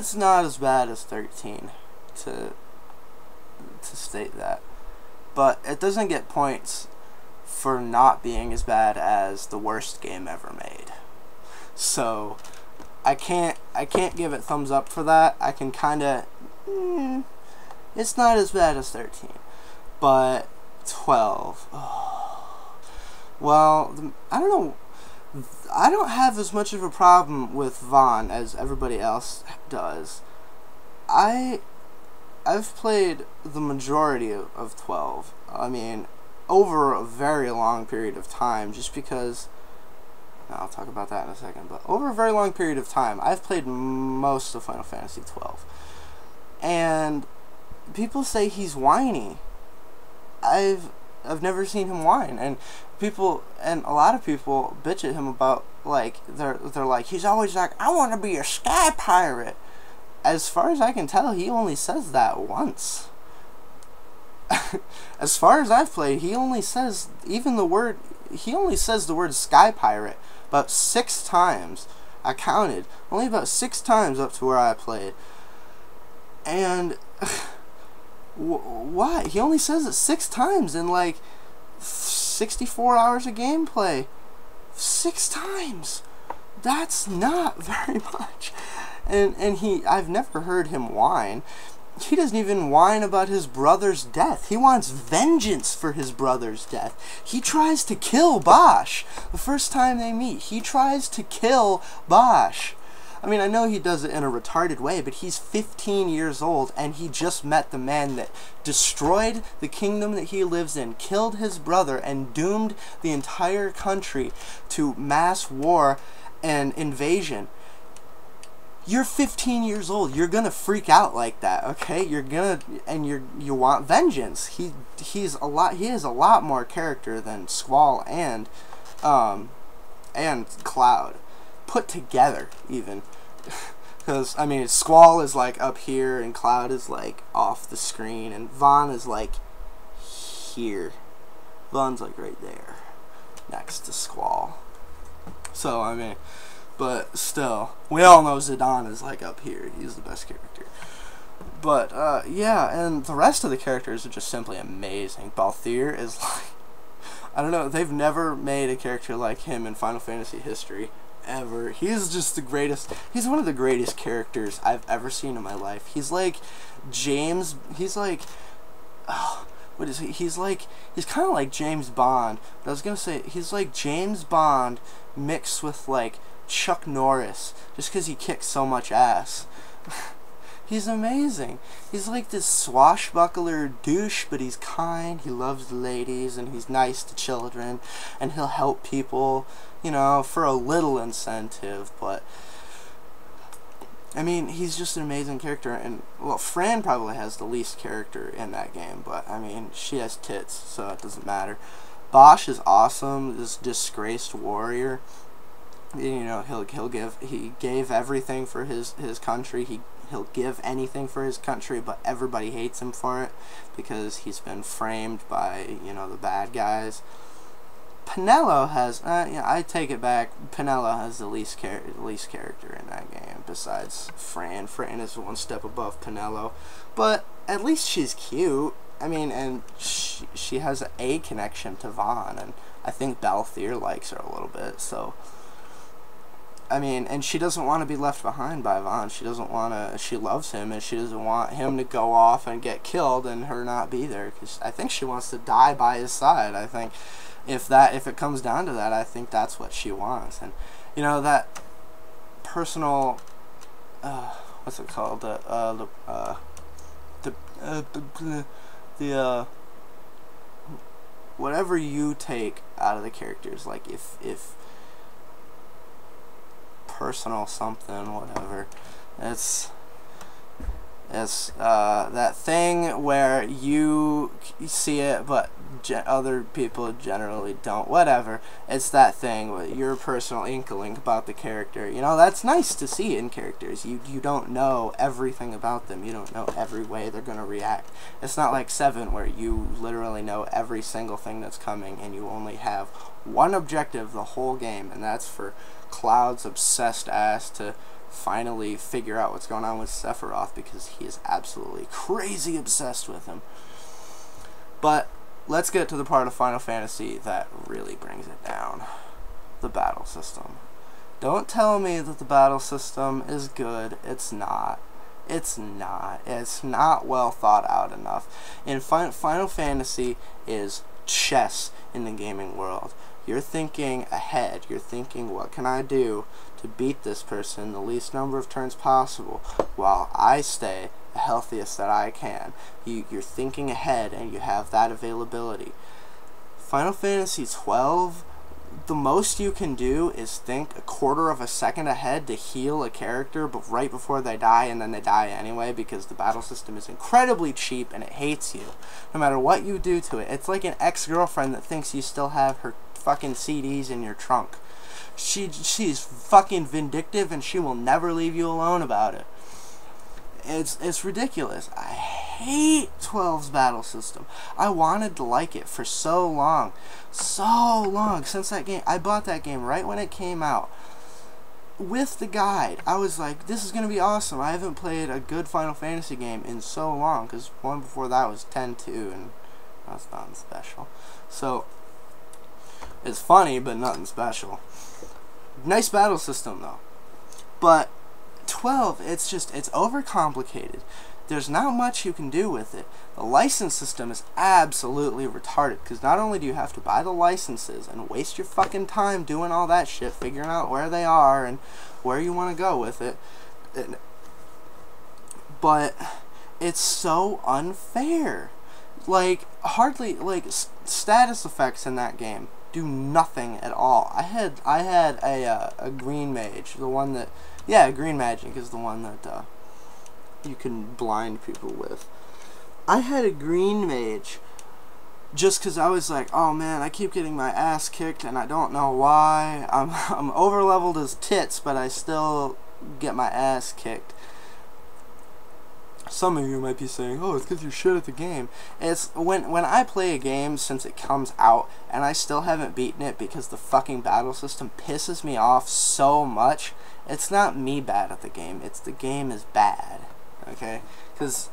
it's not as bad as 13 to state that, but it doesn't get points for not being as bad as the worst game ever made. So I can't give it thumbs up for that. I can kind of it's not as bad as 13, but 12. Oh. Well, I don't know. I don't have as much of a problem with Vaughn as everybody else does. I've played the majority of 12. I mean, over a very long period of time, just because... I'll talk about that in a second, but over a very long period of time, I've played most of Final Fantasy 12. And people say he's whiny. I've never seen him whine, and a lot of people bitch at him about, like, they're like, he's always like, I want to be a sky pirate. As far as I can tell, he only says that once. As far as I've played, he only says the word sky pirate about 6 times. I counted. Only about 6 times up to where I played. And why? He only says it 6 times in like 64 hours of gameplay. 6 times. That's not very much. And I've never heard him whine. He doesn't even whine about his brother's death. He wants vengeance for his brother's death. He tries to kill Bosch. The first time they meet, he tries to kill Bosch. I mean, I know he does it in a retarded way, but he's 15 years old, and he just met the man that destroyed the kingdom that he lives in, killed his brother, and doomed the entire country to mass war and invasion. You're 15 years old. You're gonna freak out like that, okay? You want vengeance. He has a lot more character than Squall and Cloud put together, even. Because I mean, Squall is like up here, and Cloud is like off the screen, and Vaughn is like here. Vaughn's like right there, next to Squall. So I mean. But still, we all know Zindayn is like up here. He's the best character. But yeah, and the rest of the characters are just simply amazing. Balthier is like, I don't know, they've never made a character like him in Final Fantasy history ever. He's just the greatest. He's one of the greatest characters I've ever seen in my life. He's like James. He's like, oh, what is he? He's kind of like James Bond. But I was gonna say he's like James Bond mixed with like Chuck Norris, just because he kicks so much ass. He's amazing. He's like this swashbuckler douche, but he's kind, he loves the ladies, and he's nice to children, and he'll help people, you know, for a little incentive, but I mean, he's just an amazing character. And well, Fran probably has the least character in that game, but I mean, she has tits, so it doesn't matter. Bosch is awesome, this disgraced warrior. You know, he gave everything for his country. He'll give anything for his country, but everybody hates him for it because he's been framed by, you know, the bad guys. Penelo has, yeah, I take it back. Penelo has the least character in that game besides Fran. Fran is one step above Penelo, but at least she's cute. I mean, and she has a connection to Vaughn, and I think Balthier likes her a little bit, so. I mean, and she doesn't want to be left behind by Vaughn. She doesn't want to, she loves him, and she doesn't want him to go off and get killed and her not be there, because I think she wants to die by his side. I think if it comes down to that, I think that's what she wants. And, you know, that personal, what's it called, whatever you take out of the characters, like if personal something, whatever, it's that thing where you see it but other people generally don't, whatever. It's that thing with your personal inkling about the character. You know, that's nice to see in characters. You don't know everything about them. You don't know every way they're gonna react. It's not like 7 where you literally know every single thing that's coming and you only have one objective the whole game, and that's for Cloud's obsessed ass to finally figure out what's going on with Sephiroth, because he is absolutely crazy obsessed with him. But let's get to the part of Final Fantasy that really brings it down. The battle system. Don't tell me that the battle system is good. It's not. It's not. It's not well thought out enough. And Final Fantasy is chess in the gaming world. You're thinking ahead. You're thinking, what can I do to beat this person the least number of turns possible while I stay the healthiest that I can. You're thinking ahead, and you have that availability. Final Fantasy XII, the most you can do is think a quarter of a second ahead to heal a character but right before they die, and then they die anyway because the battle system is incredibly cheap and it hates you no matter what you do to it. It's like an ex-girlfriend that thinks you still have her fucking CDs in your trunk. She's fucking vindictive, and she will never leave you alone about it. It's ridiculous. I hate 12's battle system. I wanted to like it for so long. Since that game. I bought that game right when it came out. With the guide, I was like, this is going to be awesome. I haven't played a good Final Fantasy game in so long, because one before that was 10-2, and that's nothing special. So, it's funny, but nothing special. Nice battle system, though. But 12, it's overcomplicated. There's not much you can do with it. The license system is absolutely retarded, because not only do you have to buy the licenses and waste your fucking time doing all that shit, figuring out where they are and where you want to go with it, but it's so unfair. Like, hardly, like, status effects in that game do nothing at all. I had a green mage, the one that, yeah, green magic is the one that you can blind people with. I had a green mage just because I was like, oh man, I keep getting my ass kicked and I don't know why. I'm over leveled as tits, but I still get my ass kicked. Some of you might be saying, oh, it's because you're shit at the game. It's when I play a game since it comes out and I still haven't beaten it because the fucking battle system pisses me off so much, it's not me bad at the game, it's the game is bad. Okay? Because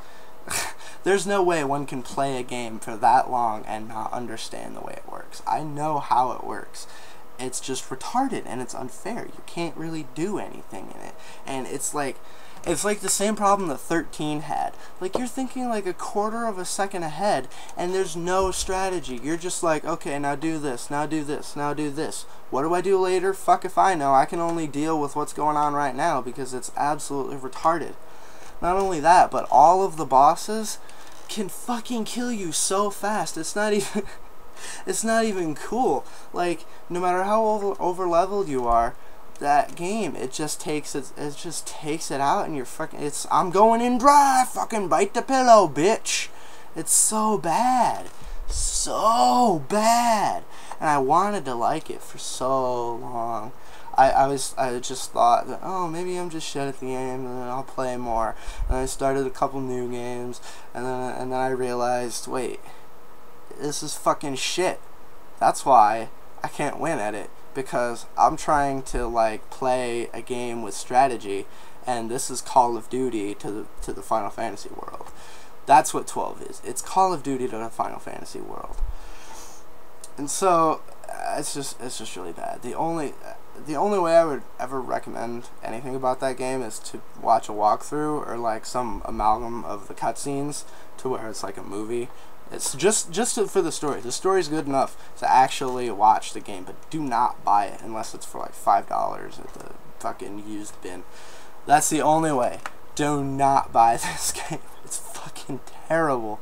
there's no way one can play a game for that long and not understand the way it works. I know how it works. It's just retarded and it's unfair. You can't really do anything in it. And it's like the same problem that 13 had. Like, you're thinking like a quarter of a second ahead, and there's no strategy. You're just like, okay, now do this, now do this, now do this. What do I do later? Fuck if I know. I can only deal with what's going on right now because it's absolutely retarded. Not only that, but all of the bosses can fucking kill you so fast. It's not even it's not even cool. Like, no matter how over leveled you are, that game, it just takes it out, and you're fucking, I'm going in dry, fucking bite the pillow, bitch. It's so bad. So bad. And I wanted to like it for so long. I just thought that, oh, maybe I'm just shit at the game, and then I'll play more. And I started a couple new games, and then I realized, wait, this is fucking shit. That's why I can't win at it, because I'm trying to like play a game with strategy, and this is Call of Duty to the Final Fantasy world. That's what 12 is. It's Call of Duty to the Final Fantasy world. And so it's just really bad. The only way I would ever recommend anything about that game is to watch a walkthrough or like some amalgam of the cutscenes to where it's like a movie. It's just for the story. The story's good enough to actually watch the game, but do not buy it unless it's for like $5 at the fucking used bin. That's the only way. Do not buy this game. It's fucking terrible.